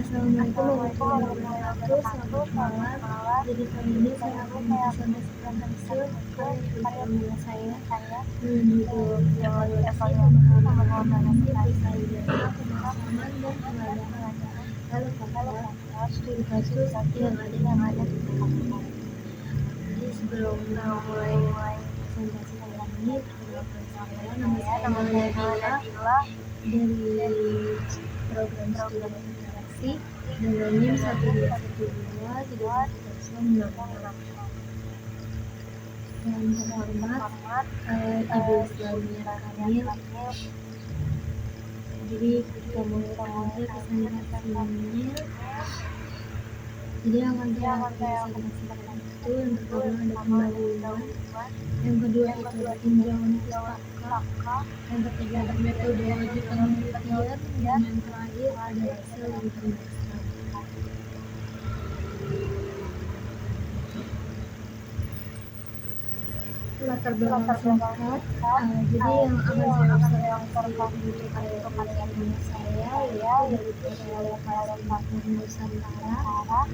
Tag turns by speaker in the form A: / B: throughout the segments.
A: Assalamualaikum warahmatullahi wabarakatuh. Selamat malam. Jadi kali ini saya akan mempresentasikan hasil karya tulis ilmiah saya dengan judul evaluasi pemahaman organisasi perusahaan jasa pemasaran dan pengadaan. Lalu kata studi kasus yang ada di buku. Jadi sebelum mulai presentasi kali ini, perkenalkan saya, nama saya Nabila dari program studi interaksi dengan NIM 1212396. Yang terhormat Ibu Islamia Kamil. Jadi kita mulai aja presentasinya. Jadi yang akan saya presentasikan itu yang pertama ada pendahuluan, yang kedua itu ada tinjauan pustaka, yang ketiga ada metodologi penelitian, dan yang terakhir ada hasil dan pembahasan. Latar belakang singkat, jadi yang akan saya observasi untuk karya tulis saya yaitu dari Peralatan Nusantara.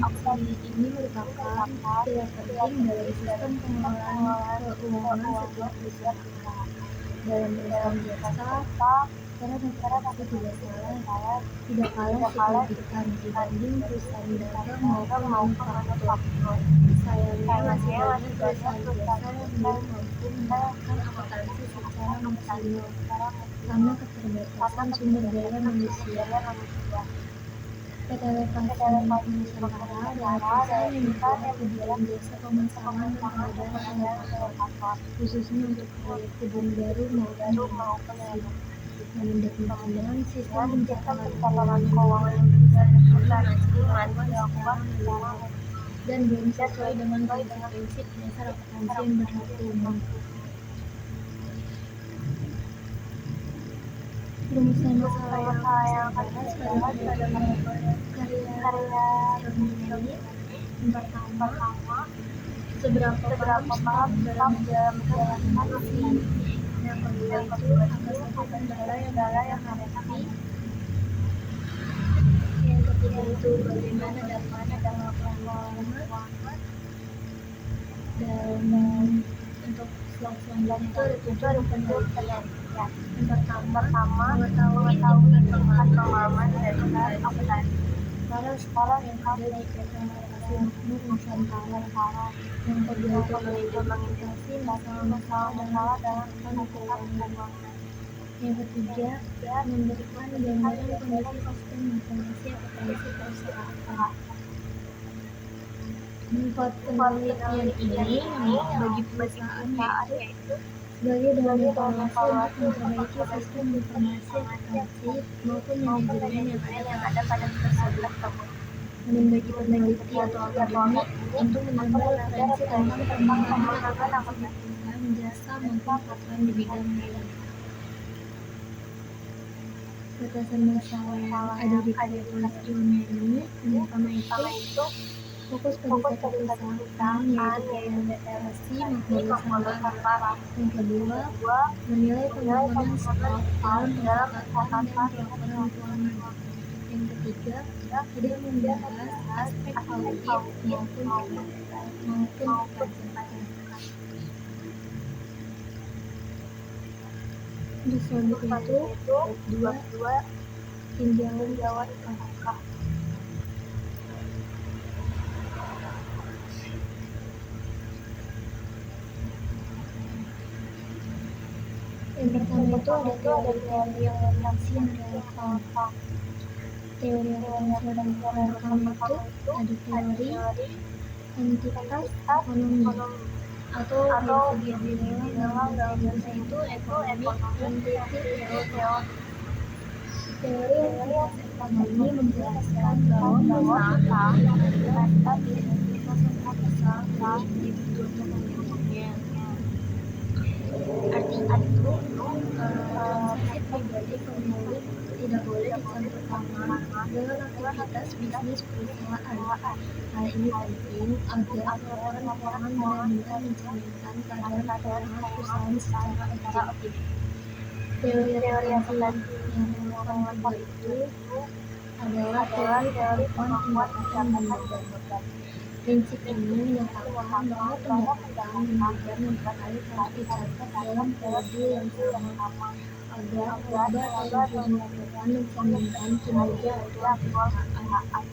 A: Akuntansi ini merupakan pilar penting dalam sistem pengelolaan keuangan setiap perusahaan. Dalam perusahaan jasa, karena akuntansi tidak kalah signifikan dibanding perusahaan dagang maupun manufaktur. Sayangnya masih banyak perusahaan jasa yang belum mampu menerapkan akuntansi secara maksimal karena keterbatasan sumber daya manusia. PT Lepas Nusantara adalah perusahaan yang bergerak di bidang jasa pemasaran dan pengadaan elevator, khususnya untuk proyek gedung baru maupun renovasi. Namun demikian, sistem pencatatan keuangan perusahaan masih dilakukan secara dan belum sesuai dengan prinsip dasar akuntansi yang berlaku umum. Rumusan masalah yang akan saya bahas pada karya ilmiah ini. Yang pertama, seberapa paham dalam menjalankan aksi. Yang kedua itu apa saja kendala yang hadapi. Yang ketiga itu bagaimana dalam melakukan. Dan untuk slide selanjutnya itu ada tujuan penelitian. Yang pertama, mengetahui tingkat pemahaman dari akuntansi para sekolah yang ada di PT Lepas Nusantara. Yang kedua itu mengidentifikasi masalah-masalah dalam keuangan. Yang ketiga, memberikan gambaran kondisi sistem informasi akuntansi perusahaan. Manfaat penelitian ini bagi perusahaan yaitu sebagai bahan evaluasi untuk memperbaiki sistem informasi akuntansi maupun manajemen yang ada pada tersebut. Dan bagi peneliti atau akademik untuk menambah referensi tentang pengembangan akuntansi di perusahaan jasa maupun perusahaan di bidang lain. Batasan masalah yang ada di karya tulis ilmiah ini, yang pertama itu fokus pada satu perusahaan yaitu investasi Nusantara. Yang kedua, menilai pembangunan stok dalam pencatatan dan pelaporan keuangan. Yang ketiga, tidak membahas aspek audit maupun pajak. Untuk selanjutnya itu dua tinjauan pustaka. Yang pertama itu ada teori-teori akuntansi yang relevan. Teori akuntansi yang pertama itu ada teori entitas ekonomi atau yang biasa dalam bahasa itu ekonomi kuantitatif teori. Teori entitas ekonomi menjelaskan bahwa perusahaan adalah identitas perusahaan individu pemiliknya. Artinya itu, transaksi pribadi pemilik tidak boleh dicampur dengan aktivitas bisnis perusahaan. Hal ini penting agar laporan keuangan benar-benar mencerminkan keadaan keuangan perusahaan secara objektif. Teori akuntansi yang relevan kedua itu adalah teori pengetahuan pendapatan dan beban. Prinsip ini menyatakan bahwa pendapatan dan beban yang terkait harus dicatat dalam periode yang sama agar laba atau untung pendapatan mencerminkan kinerja aktual perusahaan.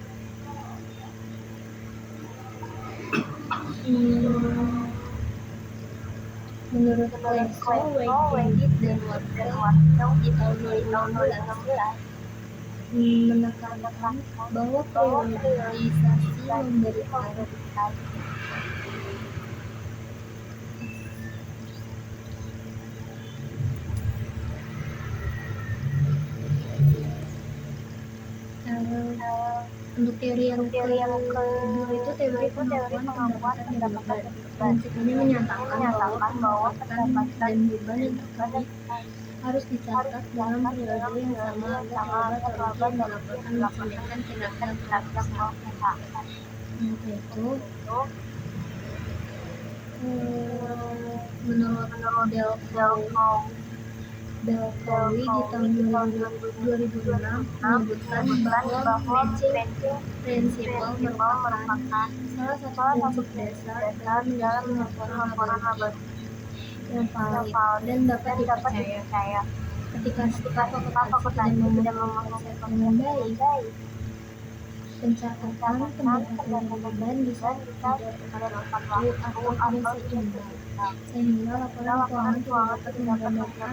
A: Menurut Kleso, Weygandit, dan Wortel di tahun 2016 menekankan bahwa periodisasi memberikan untuk teori yang kedua itu teori pengetahuan pendapatan dan beban. Prinsip ini menyatakan bahwa pendapatan dan beban yang terkait harus dicatat dalam periode yang sama agar laba atau rugi yang dilaporkan mencerminkan kinerja perusahaan. Yaitu menurut Delcowi di tahun 2006 menyebutkan bahwa matching principle merupakan salah satu prinsip dasar dalam menyusun laporan laba rugi yang valid dan dapat dipercaya. Ketika akuntansi tidak memenuhi konsep dengan baik, pencatatan pendapatan dan beban bisa tidak tepat waktu atau tidak seimbang, sehingga laporan keuangan tidak dapat menggambarkan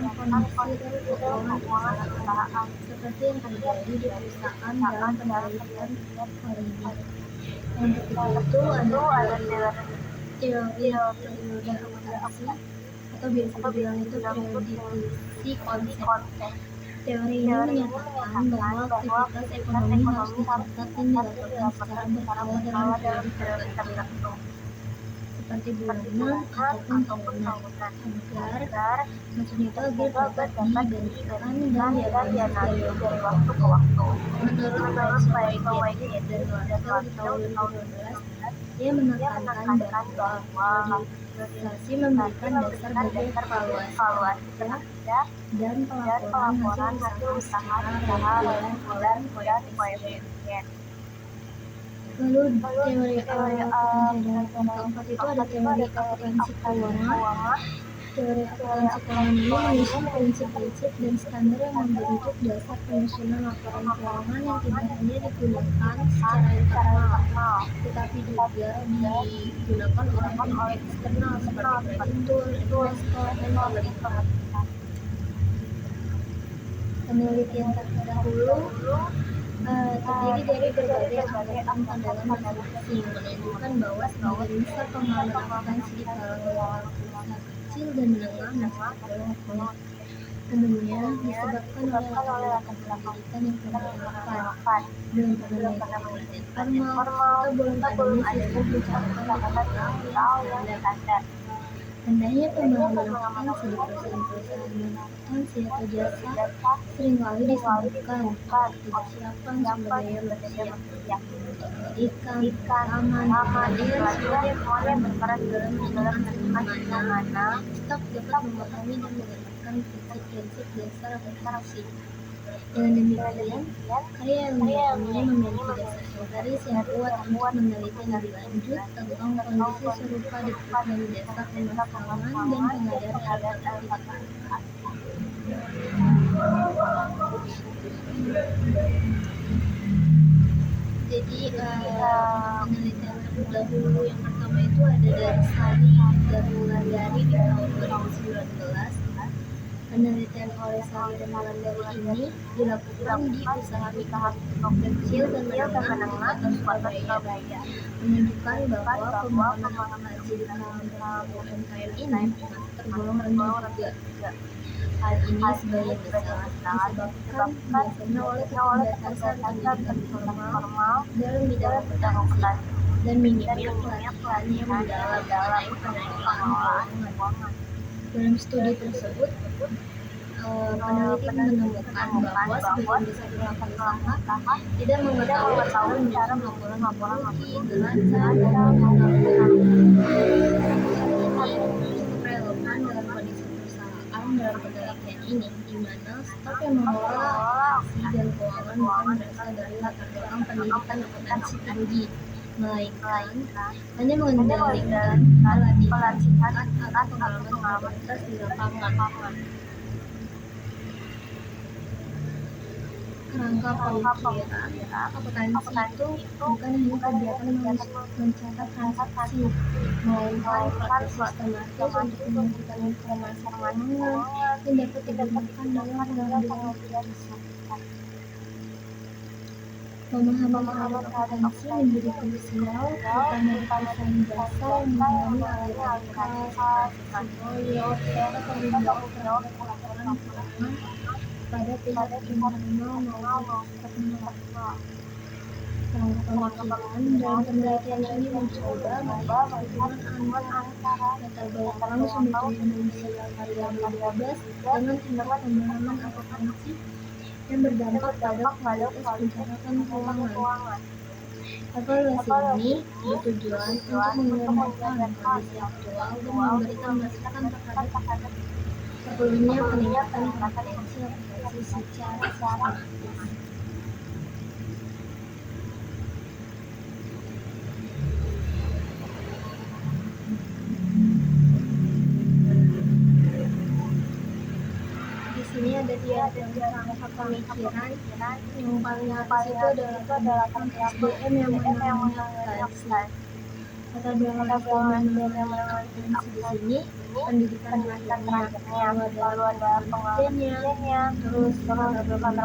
A: kondisi real keuangan perusahaan, seperti yang terjadi di perusahaan dalam penelitian kali ini. Untuk itu ada teori akuntansi atau biasa dibilang itu periodisasi konsep. Teori ini menyatakan bahwa aktivitas ekonomi harus dicatat dan dilaporkan secara berkala dalam periode tertentu, seperti bulanan ataupun tahunan, agar dapat dibandingkan dan dianalisis dari waktu ke waktu. Menurut Weygandit dan Wortel di tahun 2012, dia menekankan bahwa periodisasi memberikan dasar bagi evaluasi kinerja dan pelaporan hasil usaha secara reguler dan koefisien. Lalu teori yang keempat itu ada teori akuntansi keuangan. Teori akuntansi keuangan ini menyusun prinsip-prinsip dan standar yang membentuk dasar penyusunan laporan keuangan yang tidak hanya digunakan secara internal, tetapi juga digunakan oleh pihak eksternal seperti kreditur, investor, dan pemerintah. Penelitian terdahulu terdiri dari berbagai anggapan dalam masing-masing, menunjukkan bahwa sebagian besar pengalaman akuntansi di kalangan usaha kecil dan menengah masih kurang. Umumnya disebabkan oleh latar belakang pendidikan yang kurang relevan, belum pernah mengikuti pelatihan formal, atau belum adanya sistem pencatatan yang standar. Rendahnya pemahaman akuntansi di perusahaan-perusahaan non-akuntansi atau jasa seringkali disebabkan ketidaksiapan sumber daya manusia untuk pendidikan, pengalaman, dan semuanya berperan dalam menentukan mana staf dapat memahami dan menerapkan prinsip-prinsip dasar akuntansi. Dengan demikian, karya ilmiah ini memiliki dasar empiris yang kuat untuk meneliti lebih lanjut tentang kondisi serupa di perusahaan jasa pemasaran dan pengadaan aplikasi. Jadi penelitian terdahulu yang pertama itu ada dari Sari dan Wulandari di tahun 2019. Penelitian oleh Sari dan Wulandari ini dilakukan di usaha mikro kecil dan menengah atau Surabaya, menunjukkan bahwa pembangunan akuntansi di kalangan UMKM ini tergolong rendah juga. Hal ini sebagian besar disebabkan biasanya oleh keterbatasan pendidikan formal dalam bidang akuntansi dan minimnya pelatihan yang mendalam mengenai pengelolaan keuangan. Dalam studi tersebut, peneliti menemukan bahwa sebagian besar pelaku usaha tidak mengetahui cara menyusun laporan rugi, neraca, dan mengetahui hal ini relevan dalam kondisi perusahaan dalam penelitian ini, di mana staf yang mengelola akuntansi dan keuangan bukan berasal dari latar belakang pendidikan akuntansi tinggi, melainkan hanya mengendalikan pelatihan singkat atau pengalaman terbatas di lapangan. Kerangka pemikiran akuntansi itu bukan hanya kegiatan mencatat transaksi, melainkan proses sistematis untuk mengumpulkan informasi keuangan yang dapat digunakan dalam pengambilan keputusan. Pemahaman terhadap akuntansi menjadi krusial, terutama di perusahaan jasa yang mengalami aliran kas, transaksi proyek, serta tanggung jawab terhadap laporan keuangan pada pihak internal maupun eksternal. Kerangka pemikiran dalam penelitian ini mencoba melihat hubungan antara latar belakang sumber daya manusia variabel bebas dengan tingkat pemahaman akuntansi yang berdampak pada kualitas pencatatan keuangan. Evaluasi ini bertujuan untuk menggambarkan kondisi aktual dan memberikan masukan terhadap perlunya peningkatan kompetensi akuntansi secara sistematis. Di sini ada diagram kerangka pemikiran. Yang paling atas itu adalah pendidikan SDM yang menangani akuntansi. Latar belakang SDM yang menangani akuntansi di sini, pendidikan terakhirnya, lalu ada pengabdiannya, terus latar belakang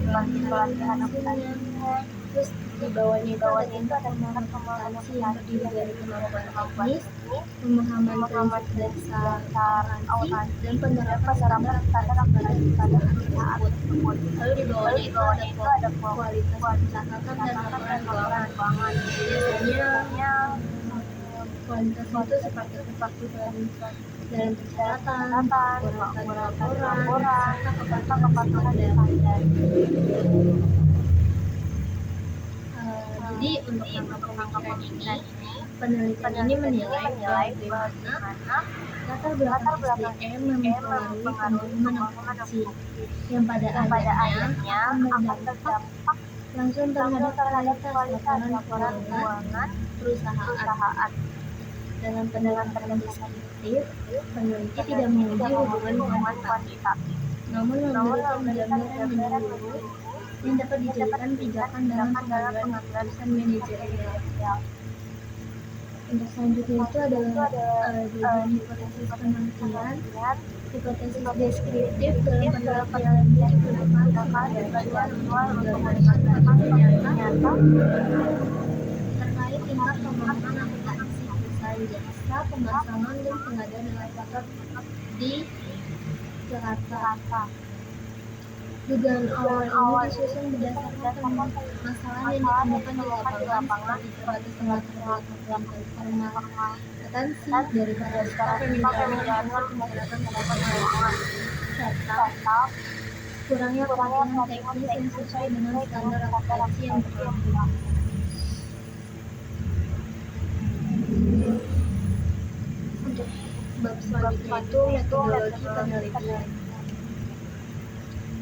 A: pelatihan akuntansinya, terus di bawahnya itu ada tingkat pemahaman akuntansi yang terdiri dari kemampuan teknis, pemahaman prinsip dasar akuntansi, dan penerapan standar akuntansi pada perusahaan tersebut. Lalu di bawahnya itu ada kualitas pencatatan dan laporan keuangan. Biasanya kualitas itu seperti kepatuhan dalam pencatatan, kekuatan laporan, serta kepatuhan standar. Jadi untuk kerangka pemikiran ini, penelitian ini menilai bagaimana latar belakang SDM mempengaruhi pemahaman akuntansi yang pada akhirnya akan berdampak langsung terhadap kualitas laporan keuangan perusahaan. Dalam pendekatan deskriptif, peneliti tidak menguji hubungan kuantitatif, namun memberikan gambaran menyeluruh yang dapat dijadikan pijakan dalam pengambilan keputusan manajerial. Untuk selanjutnya itu adalah bagian hipotesis penelitian. Hipotesis deskriptif dalam penelitian ini digunakan sebagai acuan untuk menggambarkan kasus nyata terkait tingkat pemahaman akuntansi perusahaan jasa, pemasangan, dan pengadaan elevator di Jakarta. Dugaan awal ini disusun berdasarkan permasalahan yang ditemukan di lapangan seperti terbatas formal akuntansi dari para staf yang menjalankan pencatatan keuangan serta kurangnya pelatihan teknis yang sesuai dengan standar akuntansi yang berlaku. Untuk bab selanjutnya itu metodologi penelitian.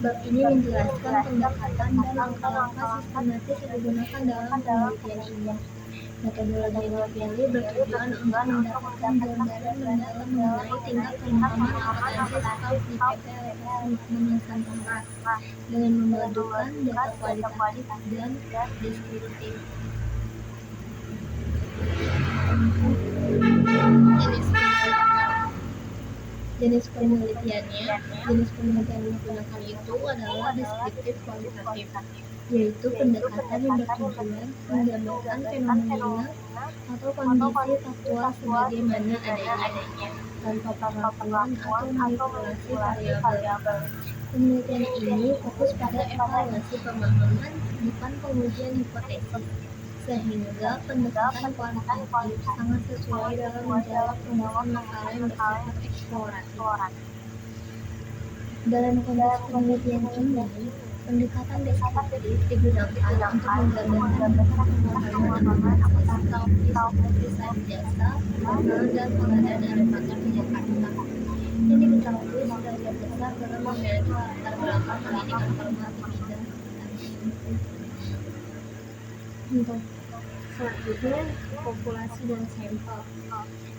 A: Bab ini menjelaskan pendekatan dan langkah-langkah sistematis yang digunakan dalam penelitian ini. Metodologi yang dipilih bertujuan untuk mendapatkan gambaran mendalam mengenai tingkat pemahaman akuntansi staf di PT LPS Nusantara dengan memadukan data kualitatif dan deskriptif. Jenis penelitian yang digunakan itu adalah deskriptif kualitatif, yaitu pendekatan yang bertujuan menggambarkan fenomena atau kondisi faktual sebagaimana adanya, tanpa pengakuan atau manipulasi variabel. Penelitian ini fokus pada evaluasi pemahaman, bukan pengujian hipotesis, sehingga pendekatan kuantitatif sangat sesuai dalam menjawab permasalahan masalah yang bersifat eksploratif. Dalam konteks penelitian ini, pendekatan deskriptif digunakan untuk menggambarkan pemahaman akuntansi seperti jasa, pemasaran, dan pengadaan elevator di Jakarta yang diketahui sebagai besar karena memiliki latar belakang pendidikan formal di bidang untuk selanjutnya populasi dan sampel.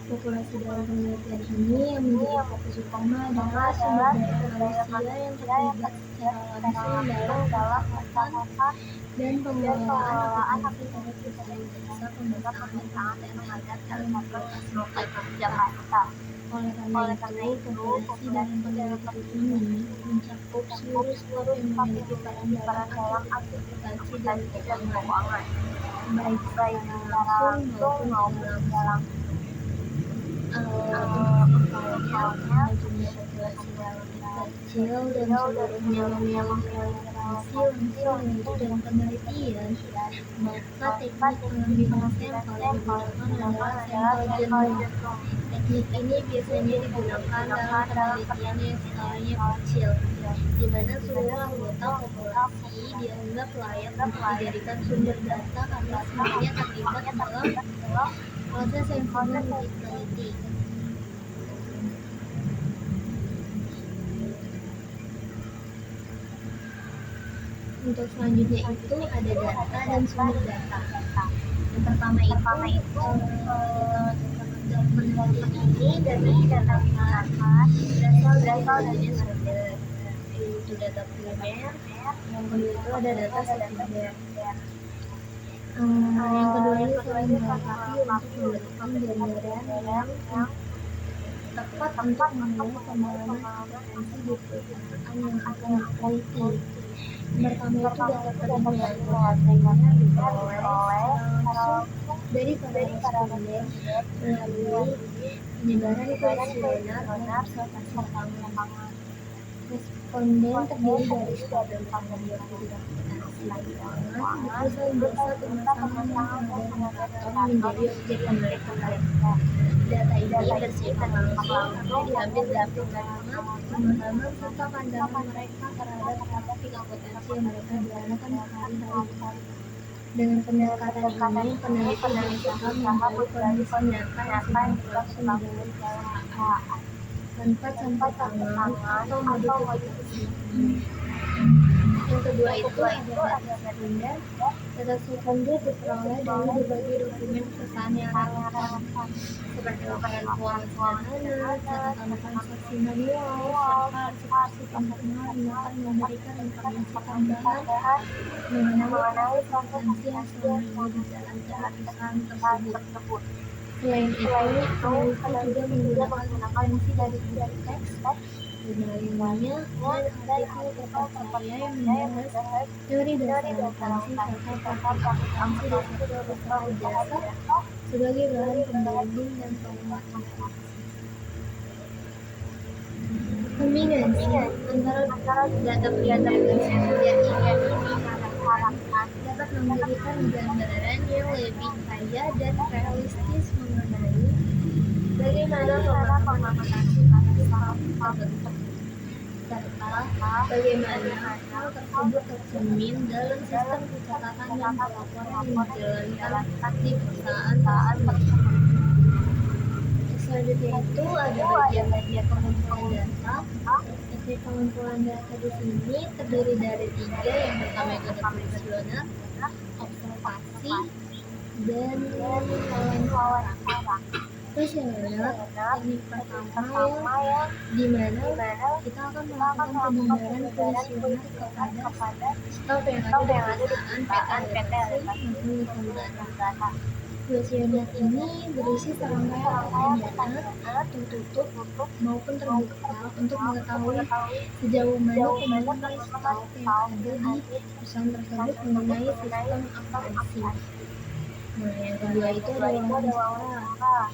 A: Populasi dalam penelitian ini yang menjadi fokus utama adalah sumber daya manusia yang terlibat secara langsung dalam pencatatan dan pengelolaan akuntansi pada perusahaan jasa pemeriksaan dan penelitian dalam populasi Jakarta. Oleh karena itu, populasi dalam penelitian ini mencakup seluruh skop yang memiliki peran dalam aktivitas dan keuangan, baik secara langsung maupun tidak langsung. Misalnya, jumlah populasi relatif kecil dan seluruhnya memiliki relasi langsung yaitu dalam penelitian, maka teknik pengambilan sampel yang digunakan adalah sampel genom. Teknik ini biasanya digunakan dalam penelitian yang skalanya kecil, di mana seluruh anggota populasi dianggap layak untuk dijadikan sumber data karena semuanya terlibat dalam proses yang sama diteliti. Untuk selanjutnya itu ada data dan sumber data. Yang pertama itu dalam penelitian ini data digunakan berasal dari sumber, yaitu data primer. Yang kedua itu ada data sekunder. Yang kedua ini saling melengkapi untuk memberikan gambaran yang tepat untuk menilai pemahaman kompetensi di perusahaan yang akan diteliti. Pertama itu data primer, diperoleh langsung dari para responden melalui penyebaran kuesioner dan observasi lapangan. Responden terdiri dari stakeholder pengambil keputusan keuangan, perusahaan jasa pemasaran dan pengadaan menjadi objek penelitian. Data ini bersifat langsung karena diambil dari pemahaman serta pandangan mereka terhadap topik kompetensi yang mereka gunakan sehari-hari. Dengan pendekatan ini, peneliti berusaha menggali kondisi nyata yang sedang berlangsung di dalam perusahaan tanpa campur tangan atau modifikasi. Yang kedua itu ada data sekunder. Data sekunder diperoleh dari berbagai dokumen perusahaan yang relevan, seperti laporan keuangan sederhana, catatan transaksi manual, serta arsip internal yang akan memberikan informasi tambahan mengenai transaksi yang selama ini dijalankan perusahaan tersebut. Selain itu, peneliti juga menggunakan referensi dari teks, jurnalnya, dan artikel terpercaya yang membahas teori dasar akuntansi serta praktik akuntansi di sektor usaha jasa sebagai bahan pembimbing dan penguatan. Kombinasi antara data primer dan sekunder ini diharapkan dapat memberikan gambaran yang lebih kaya dan realistis mengenai bagaimana pemahaman perusahaan terbentuk, serta bagaimana hal tersebut tercermin dalam sistem pencatatan dan pelaporan yang dijalankan di perusahaan tersebut. Selanjutnya itu ada bagian pengumpulan data. Teknik pengumpulan data di sini terdiri dari 3. Yang pertama itu ada kuesioner, observasi, dan wawancara. Kuesioner teknik pertama yang dimana kita akan melakukan penyebaran kuesioner kepada staf yang ada di perusahaan PT maupun lembaga. Kuesioner ini berisi serangkaian pertanyaan tertutup maupun terbuka untuk mengetahui sejauh mana pemahaman staf yang ada di perusahaan tersebut mengenai sistem akuntansi. Nah, yang kedua itu ada wawancara.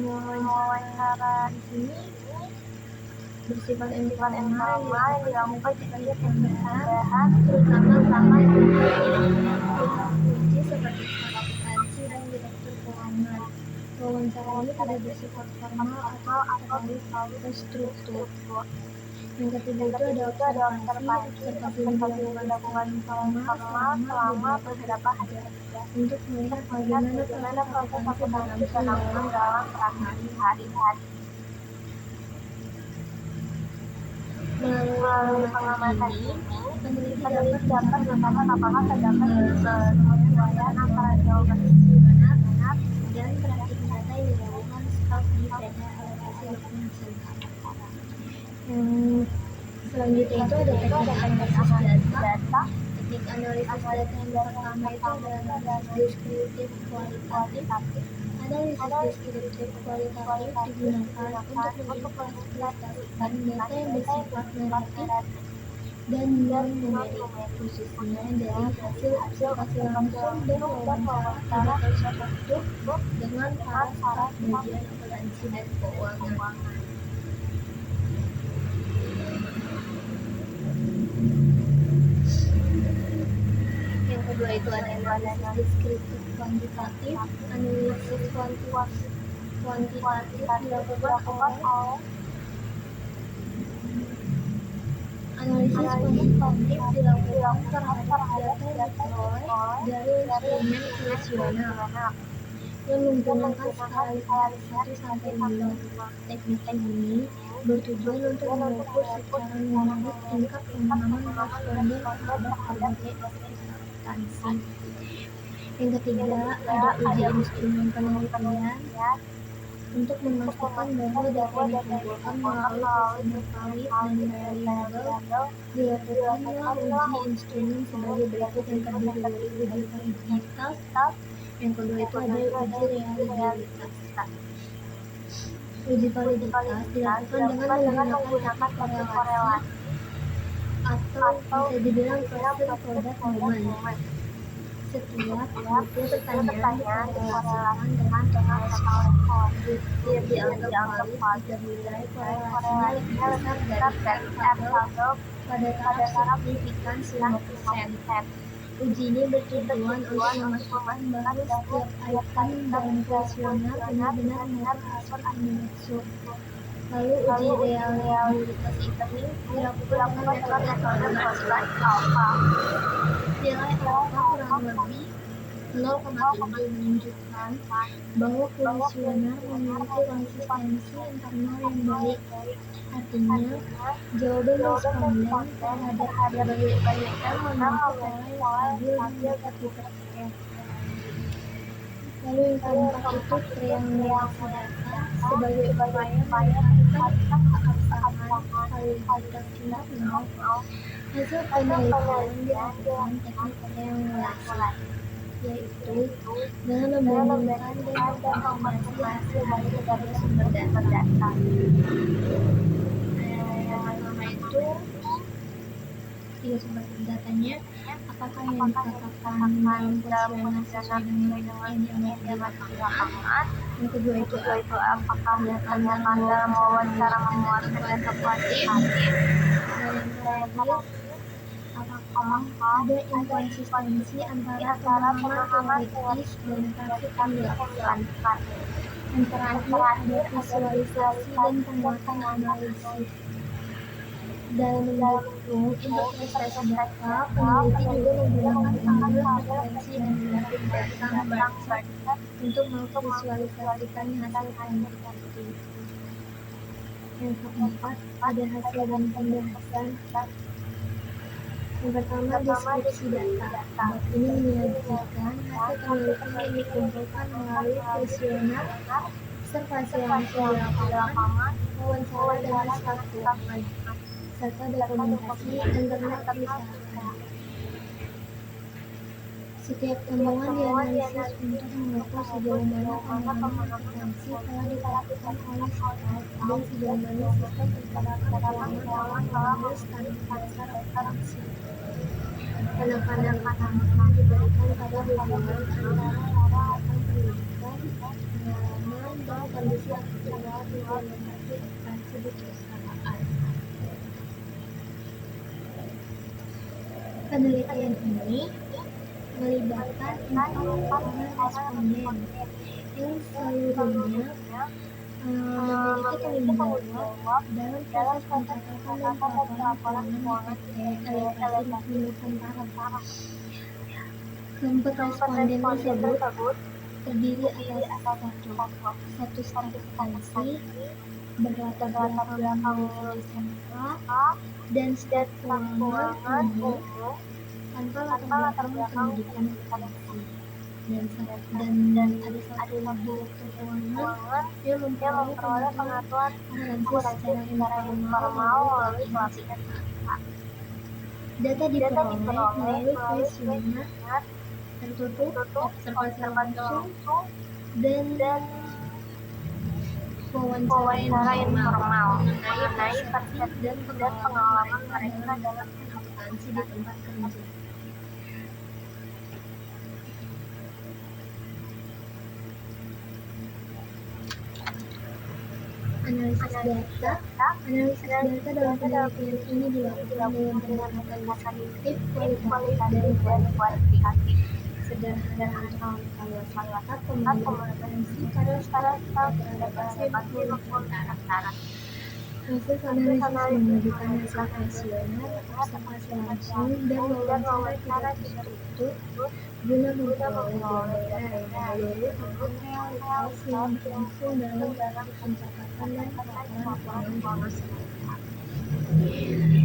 A: Wawancara di sini bersifat informal yang dilakukan sebagai tambahan, terutama kunci seperti staf akuntansi dan direktur keuangan. Wawancara ini tidak bersifat formal atau terstruktur. Yang ketiga itu ada observasi yang dilakukan secara informal selama beberapa hari untuk melihat bagaimana proses akuntansi berlangsung dalam hari-hari. Melalui pengamatan ini, peneliti dapat mencatat apakah terdapat kesesuaian antara jawaban kuesioner dan praktik nyata yang dilakukan staf di PT Alokasi Dokumen Nusantara. Selanjutnya itu ada teknik analisis data. Teknik analisis data yang pertama itu adalah analisis deskriptif kualitatif. Analisis deskriptif kualitatif digunakan untuk menginventarisasikan data yang bersifat naratif dan non-numerik, khususnya dari hasil observasi langsung dan wawancara tidak terstruktur dengan para staf bagian akuntansi dan keuangan. Yang kedua itu ada analisis deskriptif kuantitatif. Analisis kuantitatif dilakukan oleh analisis kuantitatif dilakukan terhadap data yang diperoleh dari instrumen kuesioner yang menggunakan skala lingkaran 1-5. Teknik ini bertujuan untuk mengukur secara numerik tingkat pemahaman responden terhadap berbagai aspek akuntansi. Yang ketiga, ada uji instrumen penelitian untuk memastikan bahwa data yang dikumpulkan melalui prosedur valid dan reliable. Dilakukanlah uji instrumen sebagai berikut. Yang terdiri dari uji validitas. Yang kedua itu ada uji reliabilitas. Uji validitas dilakukan dengan menggunakan teknik korelasi atau bisa dibilang person product moment. Setiap pertanyaan dikorelasikan dengan respon. Dia dianggap valid jika nilai korelasinya lebih besar dari pada taraf signifikan 5%. Uji ini bertujuan untuk memastikan bahwa setiap item dalam kuesioner benar-benar mengukur hasil yang dimaksud. Lalu uji reliabilitas ini dilakukan dengan metode alpha. Nilai alpha kurang lebih 0,7 menunjukkan bahwa kuesioner memiliki konsistensi internal yang baik. Artinya, jawaban responden terhadap berbagai item memiliki pola yang stabil dan dapat dipercaya. Lalu yang keempat itu triangulasi data sebagai upaya meningkatkan keabsahan validitas internal. Hasil penelitian dilakukan teknik triangulasi, yaitu dengan membandingkan dan mengkonfirmasi hasil dari ketiga sumber data. Yang pertama itu tiga sumber datanya, apakah yang dikatakan dalam kuesioner sesuai dengan yang dianggap di lapangan. Yang kedua itu apakah tanda-tanda dalam wawancara memuatkan data kuantitatif. Dan yang terakhir, apakah ada inkonsistensi antara pemahaman teoritis dan praktik yang dilakukan. Yang terakhir ada visualisasi dan penguatan analisis. Dalam mendukung interpretasi data, peneliti juga menggunakan tabel referensi dan grafik data membaca untuk memvisualisasikan hasil kuantitatif. Yang keempat, ada hasil dan pembahasan. Yang pertama, deskripsi data. Bab ini menyajikan hasil penelitian yang dikumpulkan melalui kuesioner, observasi langsung di lapangan, wawancara dengan staf keuangan, serta dokumentasi internet perusahaan. Setiap temuan dianalisis untuk mengukur sejauh mana pemahaman akuntansi telah dilakukan oleh staf dan sejauh mana sistem pencatatan keuangan mengambil standar dasar akuntansi. Penekanan utama diberikan pada hubungan antara latar pendidikan, pengalaman, dan kondisi aktual implementasi akuntansi di perusahaan. Penelitian ini melibatkan 4 orang responden yang seluruhnya memiliki tanggung jawab dalam proses pencatatan dan pelaporan keuangan di PT Alokasi Dokumen Nusantara. Keempat responden tersebut terdiri atas satu frekuensi berlatar belakang logis SMK dan setiap keuangan umum tanpa latar belakang pendidikan profesi. Dan ada satu direktur keuangan yang memperoleh pengetahuan asuransi secara informal melalui pelatihan SMK. Data diperoleh melalui kuesioner tertutup, observasi langsung, dan wawancara informal mengenai persepsi dan pengalaman mereka dalam akuntansi di tempat kerja. Analisis data dalam penelitian ini dilakukan dengan pendekatan deskriptif, kualitatif, dan kuantitatif. Sederhana untuk evaluasi data komunikasi pada terhadap pasien maupun antara. Proses analisis mengajukan hasil kuesioner, observasi langsung, dan wawancara tidak terstruktur guna memperoleh gambaran yang menyeluruh tentang realitas yang berlangsung dalam pencatatan dan pelaporan keuangan masyarakat.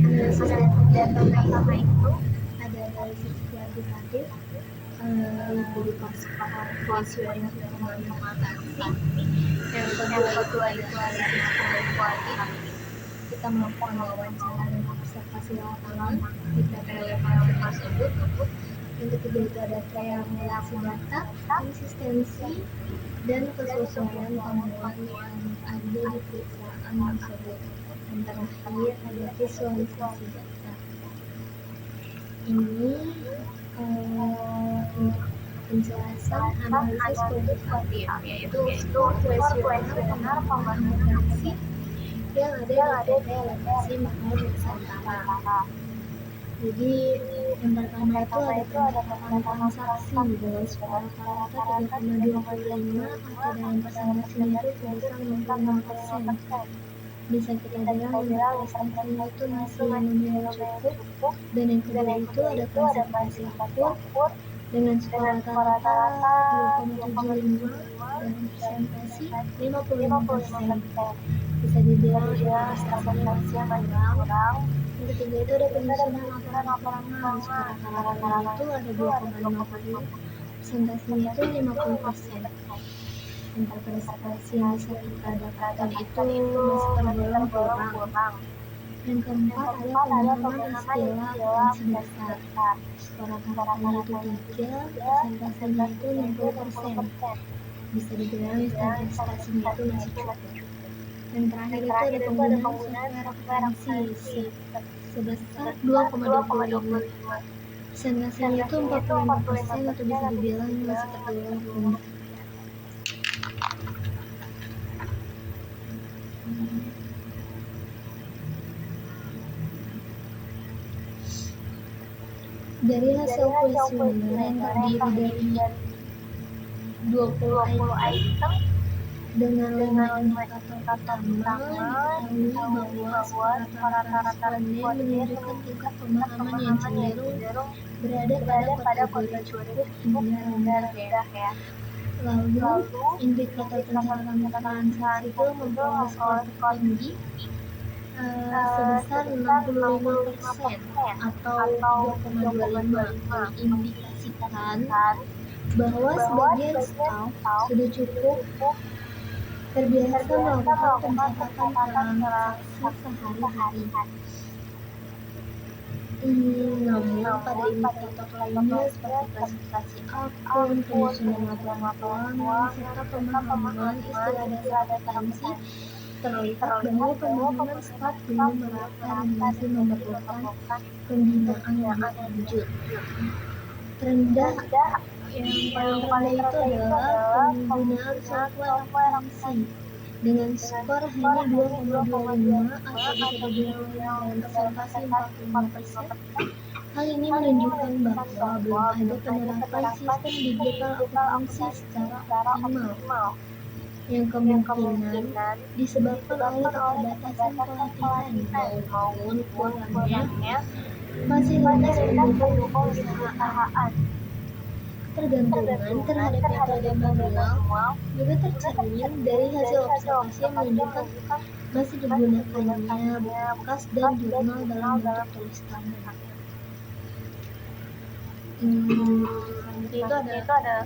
A: Analisis data pertama itu ada analisis kuantitatif, berupa skor kuesioner akuntansi. Yang kedua itu analisis kualitatif. Kita melakukan wawancara dan observasi lapangan di PPLM tersebut. Yang ketiga itu ada triangulasi data, konsistensi, dan kesesuaian temuan yang ada di perusahaan tersebut. Dan terakhir ada visualisasi data. Ini penjelasan analisis kuantitatif, yaitu skor kuesioner akuntansi yang ada di PPLM Makmur Nusantara. Jadi yang pertama itu ada pencatatan transaksi dengan skor rata-rata 3,25 atau dalam persentasenya itu sebesar 65%. Bisa kita bilang prestasinya itu masih memang cukup. Dan yang kedua itu ada klasifikasi akur dengan skor rata-rata 2,75 dan presentasi 55%. Bisa dibilang prestasinya masih kurang. Yang ketiga itu ada penyusunan laporan keuangan. Skor rata-rata itu ada 2,50, presentasinya itu 50%. Interpretasi yang bisa kita dapatkan itu masih tergolong kurang. Yang keempat ada pemahaman istilah akuntansi dasar. Skor rata-ratanya itu 3, presentasinya itu 60%. Bisa dibilang prestasinya itu masih cukup. Dan terakhir itu ada penggunaan software akuntansi sebesar 2,25. Presentasinya itu 45% atau bisa dibilang masih tergolong rendah. Dari hasil kuesioner yang terdiri dari 20 item dengan 5 indikator utama, diketahui bahwa rata-rata responden menunjukkan tingkat pemahaman yang cenderung berada pada kategori cukup hingga rendah ya. Lalu indikator pencatatan transaksi itu memperoleh skor tertinggi sebesar 65% atau 2,25, mengindikasikan bahwa sebagian staf sudah cukup terbiasa melakukan pencatatan transaksi sehari-hari. Namun pada indikator lainnya seperti klasifikasi akun, penyusunan laporan keuangan, serta pemahaman istilah dasar akuntansi, terlihat bahwa pemahaman staf belum merata dan masih memerlukan pembinaan yang lanjut. Terendah yang paling rendah itu adalah penggunaan software akuntansi dengan skor hanya 2,25 atau bisa dibilang dalam presentasi 45%. Hal ini menunjukkan bahwa belum ada penerapan sistem digital akuntansi secara optimal, yang kemungkinan disebabkan oleh keterbatasan pelatihan maupun kurangnya fasilitas pendukung perusahaan. Ketergantungan terhadap metode manual juga tercermin dari hasil observasi yang menunjukkan masih digunakannya buku kertas dan jurnal dalam bentuk tulis tangan. Selanjutnya itu ada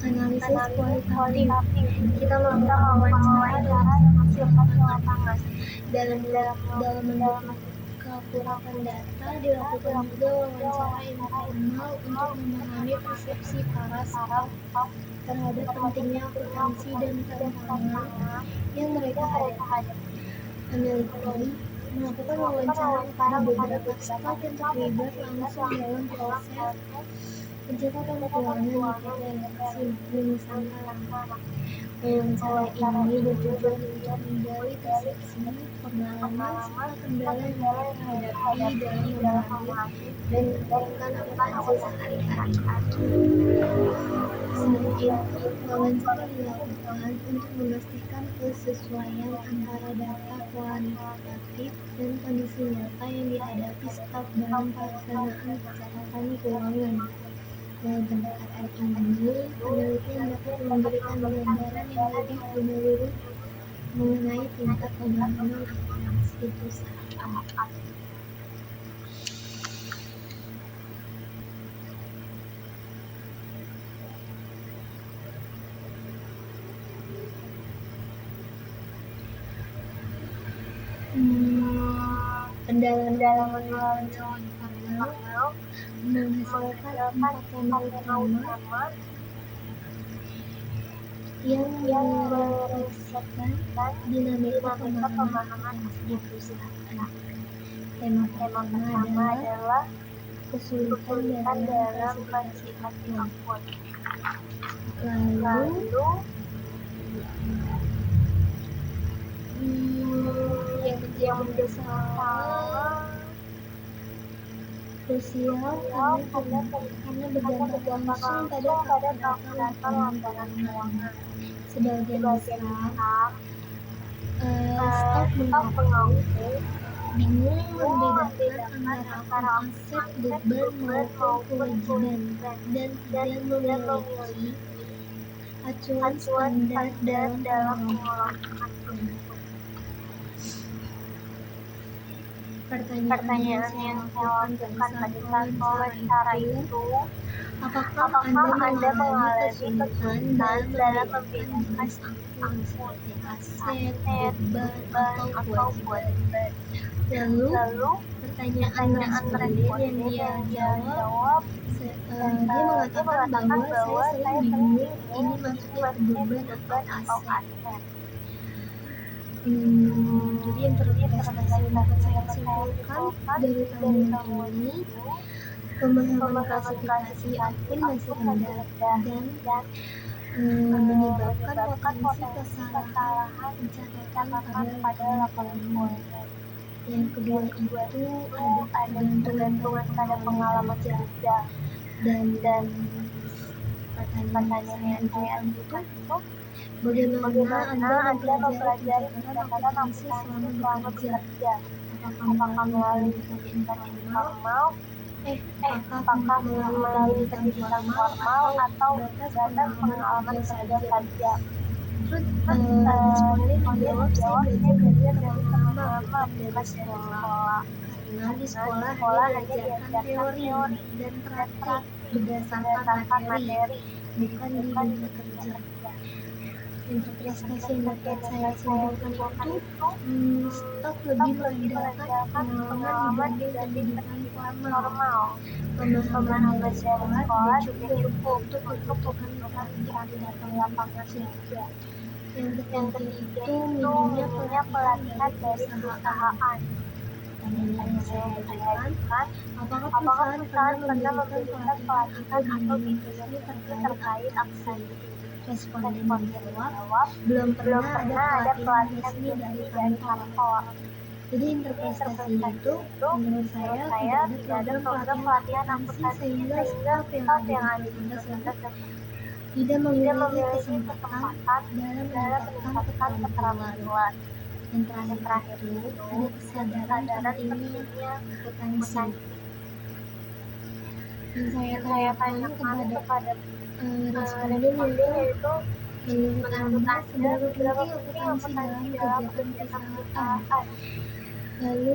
A: analisis kualitatif. Kita melakukan wawancara dan observasi lapangan. Dalam mengumpulkan data, dilakukan juga wawancara informal untuk memahami persepsi para staf terhadap pentingnya akuntansi dan tantangan yang mereka hadapi. Peneliti melakukan wawancara kepada beberapa staf yang terlibat langsung dalam proses pencatatan keuangan di PT Reaksi Nusantara. Wawancara ini bertujuan untuk menggali persepsi, pengalaman, serta kendala yang mereka hadapi dalam memahami dan menjalankan akuntansi sehari-hari. Selain itu, wawancara dilakukan untuk memastikan kesesuaian antara data kuantitatif dan kondisi nyata yang dihadapi staf dalam pelaksanaan pencatatan keuangan. Dalam pendekatan ini, penelitian dapat memberikan gambaran yang lebih menyeluruh mengenai tingkat pemahaman akuntansi di perusahaan. Pendalaman wawancara informal menghasilkan 4 tema utama yang merefleksikan dinamika pemahaman akuntansi di perusahaan. Tema pertama adalah kesulitan dalam klasifikasi akun. Lalu yang menjadi masalah krusial karena berdampak langsung pada laporan keuangan. Sebagian besar staf mengaku bingung membedakan antara aset, beban maupun kewajiban dan tidak memiliki acuan standar dalam pengelolaan akun. Pertanyaan yang saya lakukan pada saat wawancara itu, apakah Anda mengalami kesulitan dalam membedakan akun seperti aset, beban, atau kewajiban? Lalu, pertanyaan responden yang dia jawab, dia mengatakan bahwa saya sering bingung ini maksudnya beban atau aset. Jadi interpretasi yang dapat saya simpulkan dari temuan ini, pemahaman klasifikasi akun masih rendah dan menyebabkan potensi kesalahan pencatatan pada laporan keuangan. Yang kedua itu ada ketergantungan pada pengalaman kerja dan pertanyaan yang saya ajukan itu, bagaimana Anda mempelajari pencatatan akuntansi selama bekerja? Apakah melalui pendidikan informal? Apakah melalui pendidikan formal atau batas pengalaman kerja saja? Terus responden menjawab, saya belajar dari pengalaman dari sekolah. Karena di sekolah hanya diajarkan teori dan praktik berdasarkan materi, bukan di dunia kerja. Interpretasi yang dapat saya simpulkan itu, staf lebih mengandalkan pengalaman dibanding pendidikan formal. Pemahaman dari sekolah tidak cukup untuk kebutuhan pekerjaan di lapangan kerja. Yang ketiga itu minimnya pelatihan dari perusahaan. Pertanyaan yang saya ajukan, apakah perusahaan pernah memberikan pelatihan atau edukasi terkait aksi? Responden menjawab, belum pernah ada pelatihan resmi dari kantor. Jadi interpretasi itu menurut saya tidak ada program pelatihan akuntansi sehingga staf yang ada di perusahaan tidak memiliki kesempatan dalam meningkatkan keterampilan. Yang terakhir itu ada kesadaran pentingnya akuntansi. Yang saya tanyakan kepada responden yaitu, menurut Anda seberapa penting akuntansi dalam kegiatan perusahaan? Lalu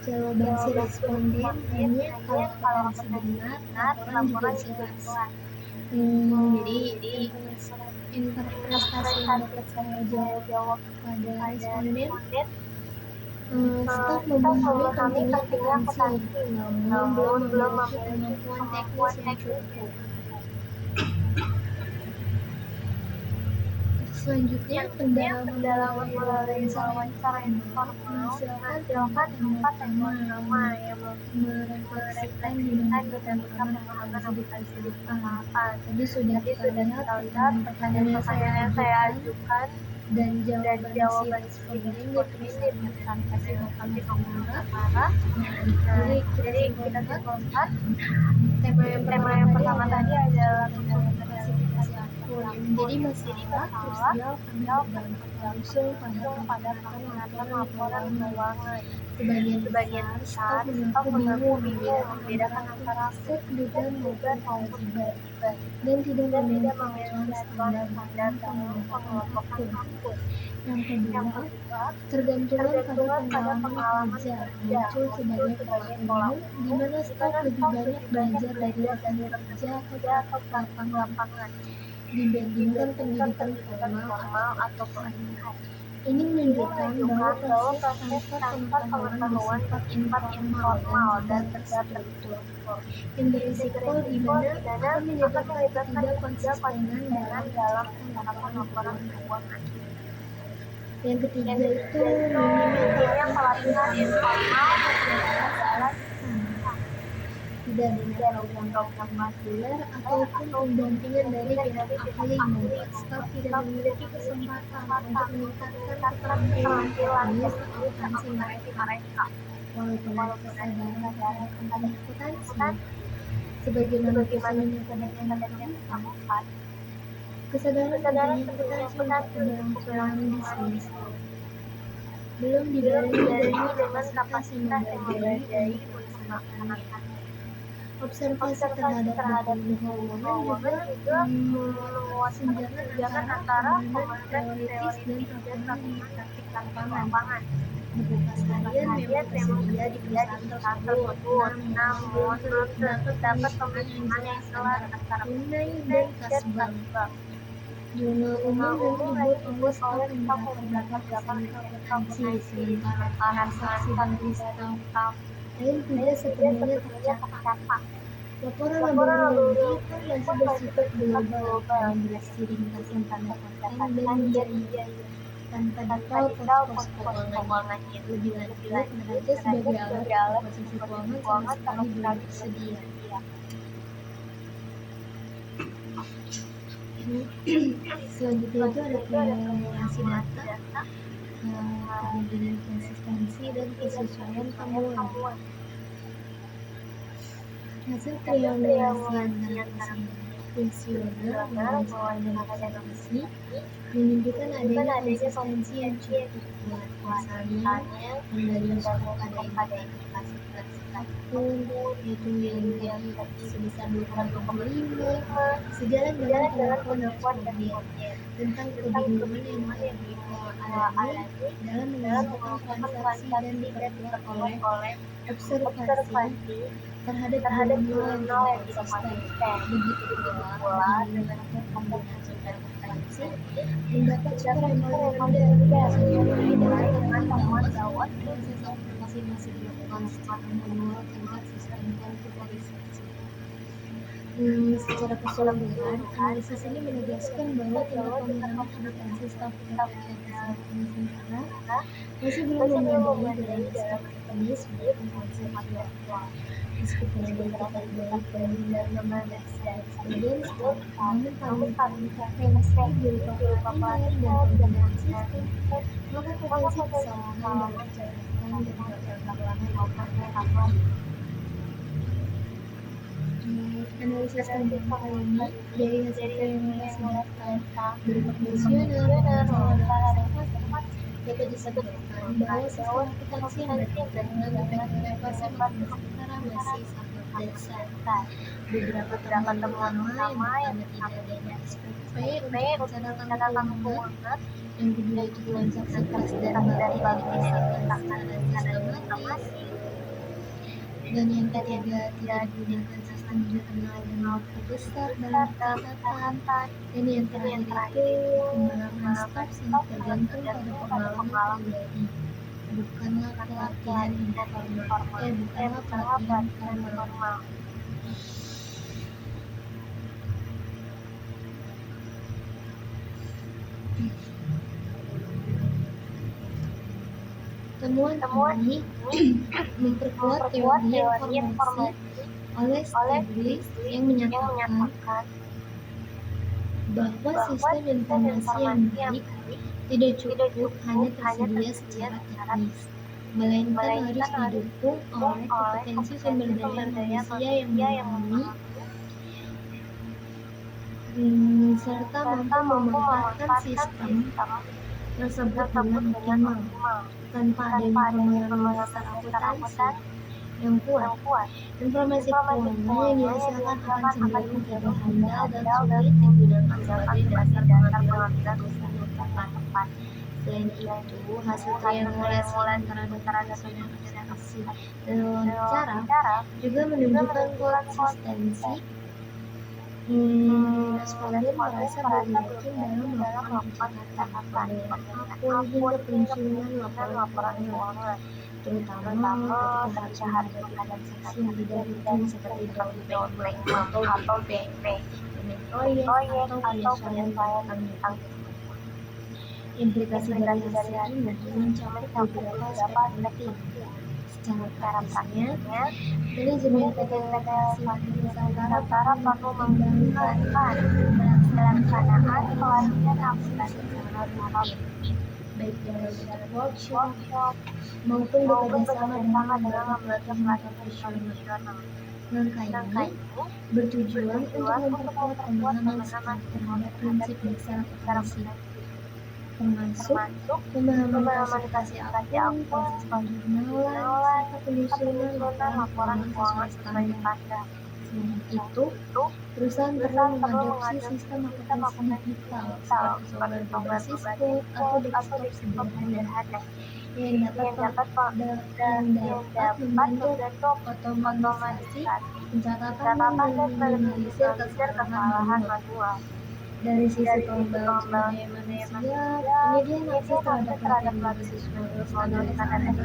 A: jawaban si responden hanya kalau akuntansi benar, laporan juga jelas. Jadi interpretasi yang dapat saya jawab pada responden, staf memahami pentingnya akuntansi, namun belum memiliki kemampuan teknis yang cukup. Selanjutnya, pendalaman melalui wawancara informal menghasilkan 4 tema yang merefleksikan dinamika pengalaman akuntansi di perusahaan. Tadi sudah kita lihat pertanyaan yang saya ajukan dan jawaban si responden di perusahaan kasih Nusantara. Jadi kita simpulkan tema yang pertama tadi adalah klasifikasi akun yang menjadi masalah krusial karena berdampak langsung pada pengamatan laporan keuangan. Sebagian besar staf mengaku bingung membedakan antara aset dugaan maupun kewajiban dan tidak memiliki aturan standar dalam pengelompokan akun. Yang kedua, tergantungan pada pengalaman kerja muncul sebagai pola umum di mana staf lebih banyak belajar dari rekan kerja atau lapangan dibandingkan pendidikan formal atau pelatihan. Ini menunjukkan bahwa proses tanpa pengetahuan bersifat informal dan terstruktur, yang berisiko di mana akan menyebabkan ketidakkonsistenan dalam penerapan laporan keuangan. Yang ketiga itu minimnya pelatihan informal adalah tidak adanya program reguler ataupun pendampingan dari pihak ahli membuat staf tidak memiliki kesempatan untuk meningkatkan keterampilan teknis akuntansi mereka. Walaupun ada kesadaran terhadap penting akuntansi, sebagaimana pesan yang ditemukan, kesadaran pentingnya akuntansi untuk keberlangsungan bisnis belum dibarengi dengan kapasitas yang memadai untuk melaksanakan. Observasi terhadap dokumen keuangan juga menunjukkan antara pemahaman teoritis dan lapangan di praktik lapangan. Buku harian memang tersedia di perusahaan tersebut, namun belum terdapat pemisahan yang jelas antara tunai dan kas bank. Jurnal umum yang dibuat oleh staf beberapa SMK akuntansi, sementara transaksi dari staf lain tidak sepenuhnya tercatat. Laporan laba-rugi kan masih bersifat global dan berisi ringkasan pendapatan dan biaya tanpa detail pos-pos keuangannya. Lebih lanjut, neraca sebagai alat komposisi keuangan sama sekali belum tersedia. Selanjutnya itu ada kumulasi data, kemudian konsistensi dan kesesuaian temuan. Hasil triangulasi antara kuesioner dan observasi menunjukkan adanya konsistensi yang cukup kuat. Misalnya, dari pada indikasi akun, yaitu yang sebesar 2,5, sejalan dengan pengakuan responden tentang kebingungan yang alami dalam mengajukan transaksi dan diperkuat oleh observasi terhadap jurnal yang tidak konsisten. Begitu pula dengan kombinasi akuntansi mendapat skor yang paling rendah sesuai dengan temuan bahwa proses observasi masih dilakukan secara manual tanpa sistem komputerisasi. Secara keseluruhan, analisis ini menegaskan bahwa tingkat pemahaman akuntansi staf pekerjaan Nusantara masih belum memadai dalam aspek teknis maupun konseptual. Meskipun ada baik dan dasar dan staf, namun paling frekuensi berupa pelatihan dan pembinaan sistem, maka potensi kesalahan dalam catatan dan perlakuan laporan. Analisis tentang ini dari hasil triangulasi data berupa kuesioner, wawancara, dan observasi dapat disimpulkan bahwa sistem akuntansi yang berkaitan dengan bebas informasi sementara masih sangat dasar. Beberapa temuan utama yang pertama tidak adanya SPP untuk mencatatkan keuangan, yang kedua itu transaksi kas dan barang tidak dipisahkan secara sistematis, dan yang ketiga tidak digunakan sistem jurnal dan buku besar dalam pencatatan, dan yang terakhir itu pengalaman staf sangat tergantung pada pengalaman pribadi, bukanlah pelatihan formal. Temuan ini memperkuat teori informasi oleh Stiglitz yang menyatakan bahwa sistem informasi yang baik tidak cukup hanya tersedia secara teknis, melainkan harus didukung oleh kompetensi sumber daya manusia yang memahami serta mampu memanfaatkan sistem tersebut dengan optimal. Tanpa adanya pemahaman dasar akuntansi yang kuat, informasi keuangan yang dihasilkan akan cenderung tidak handal dan sulit digunakan sebagai dasar pengambilan keputusan yang tepat. Selain itu, hasil triangulasi antara data investasi dan wawancara juga menunjukkan konsistensi. Responden merasa beryakin dalam melakukan pencatatan pembayaran akun hingga penyusunan laporan keuangan, terutama ketika harus menghadapi transaksi yang tidak rutin seperti down payment atau DP, proyek atau penyesuaian hutang. Implikasi dari hasil ini mencakup beberapa aspek penting. Secara praktisnya, manajemen PT Nusantara perlu mengembangkan pelaksanaan pelatihan akuntansi secara rutin, baik dalam bentuk workshop maupun bekerjasama dengan lembaga pelatihan profesional. Langkah ini bertujuan untuk memperkuat pemahaman staff terhadap prinsip dasar akuntansi, termasuk pemahaman klasifikasi akun, proses penjurnalan, serta penyusunan laporan keuangan sesuai standar. Selain itu, perusahaan perlu mengadopsi sistem akuntansi digital seperti software berbasis code atau desktop sederhana yang dapat membantu otomatisasi pencatatan dan meminimalisir kesalahan manual. Dari sisi pengembangan sumber daya manusia, penyediaan akses terhadap pelatihan berbasis standarisasi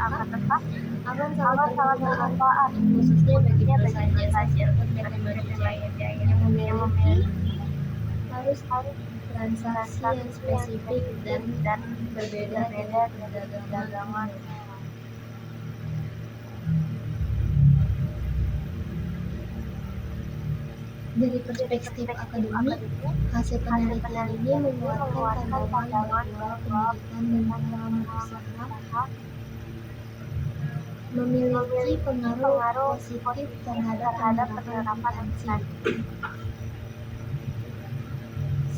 A: akan sangat bermanfaat, khususnya bagi perusahaan jasa seperti PT Manujaya yang memiliki arus transaksi yang spesifik dan berbeda dari perdagangan. Dari perspektif akademik, hasil penelitian ini menguatkan pandangan bahwa pendidikan dan pengalaman usaha memiliki pengaruh positif terhadap penerapan akuntansi.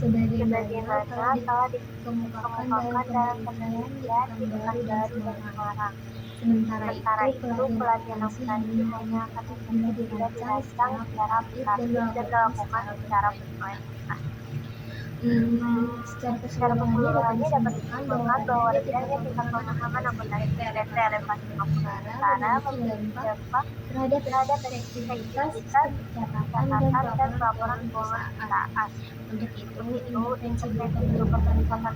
A: Sebagaimana telah dikemukakan dalam penelitian di Pekanbaru dan Semarang. Sementara itu, pelatihan akuntansi hanya akan bila dirancang secara kreatif dan dilakukan secara berkualitas. Secara keseluruhannya dapat disimpulkan bahwa rendahnya tingkat pemahaman akuntansi PT Elevasi Nusantara memiliki dampak terhadap efektivitas sistem pencatatan dan laporan keuangan perusahaan. Untuk itu, intervensi berupa peningkatan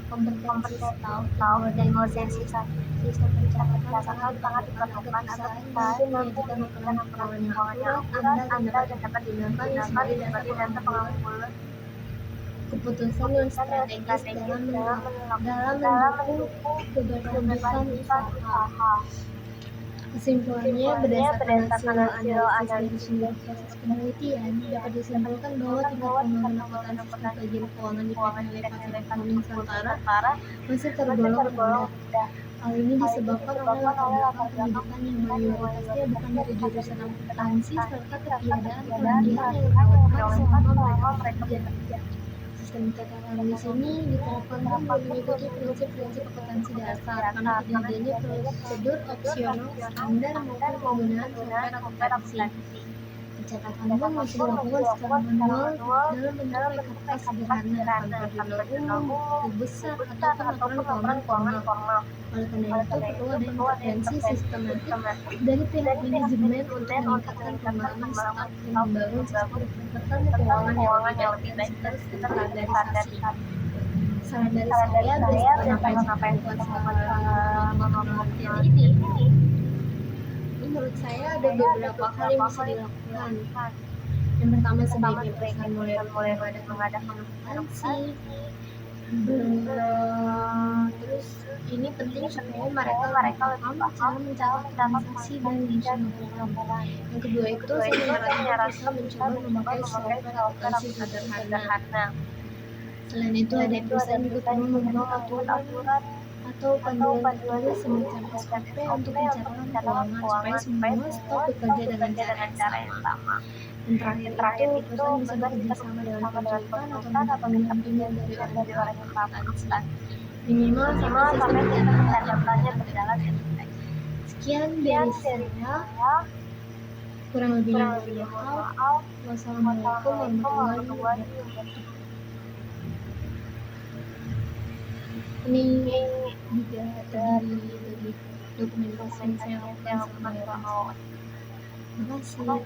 A: kompetensi staf dan modernisasi sistem pencatatan sangat diperlukan agar perusahaan menyajikan laporan keuangan yang akurat, andal, dan dapat digunakan sebagai data pengambilan keputusan yang strategis dalam mendukung keberlanjutan usaha. Kesimpulannya, berdasarkan hasil analisis dari seluruh proses penelitian, dapat disimpulkan bahwa tingkat pemahaman akuntansi strategi keuangan di PT Elevasi Nusantara masih tergolong rendah. Hal ini disebabkan oleh latar belakang pendidikan yang mayoritasnya bukan dari jurusan akuntansi serta ketiadaan pelatihan yang relevan selama mereka bekerja. Sistem pencatatan di sini diterapkan dengan mengikuti prinsip-prinsip akuntansi dasar, karena tidak adanya prosedur opsional, standar maupun penggunaan software akuntansi. Pencatatan bank masih dilakukan secara manual dalam bentuk kertas sederhana tanpa jurnal umum, buku besar, ataupun laporan keuangan formal. Oleh karena itu, perlu ada intervensi sistematik dari pihak manajemen untuk meningkatkan pengalaman staf dan membangun sistem pencatatan keuangan yang lebih baik dan standarisasi. Saran dari saya berdasarkan apa yang saya lakukan selama penelitian ini, menurut saya ada beberapa hal yang bisa dilakukan. Yang pertama, sebaiknya perusahaan mulai mengadakan akuntansi. Terus ini penting supaya mereka lebih paham cara mencatat transaksi dan menyusun laporan. Yang kedua itu, saya menyarankan perusahaan mencoba memakai software akuntansi sederhana. Selain itu, ada perusahaan juga perlu membuat aturan atau panduan tertulis semacam SOP untuk pencatatan keuangan supaya semua staf bekerja dengan cara yang sama. Dan terakhir itu, perusahaan bisa bekerja sama dengan konsultan atau minta pendampingan dari orang akuntansi. Minimal sampai sistem pencatatannya berjalan dengan baik. Sekian dari saya. Kurang lebihnya mohon maaf. Wassalamualaikum warahmatullahi wabarakatuh. Ini juga terdiri dari dokumentasi yang saya lakukan selama 2 tahun. Terima kasih.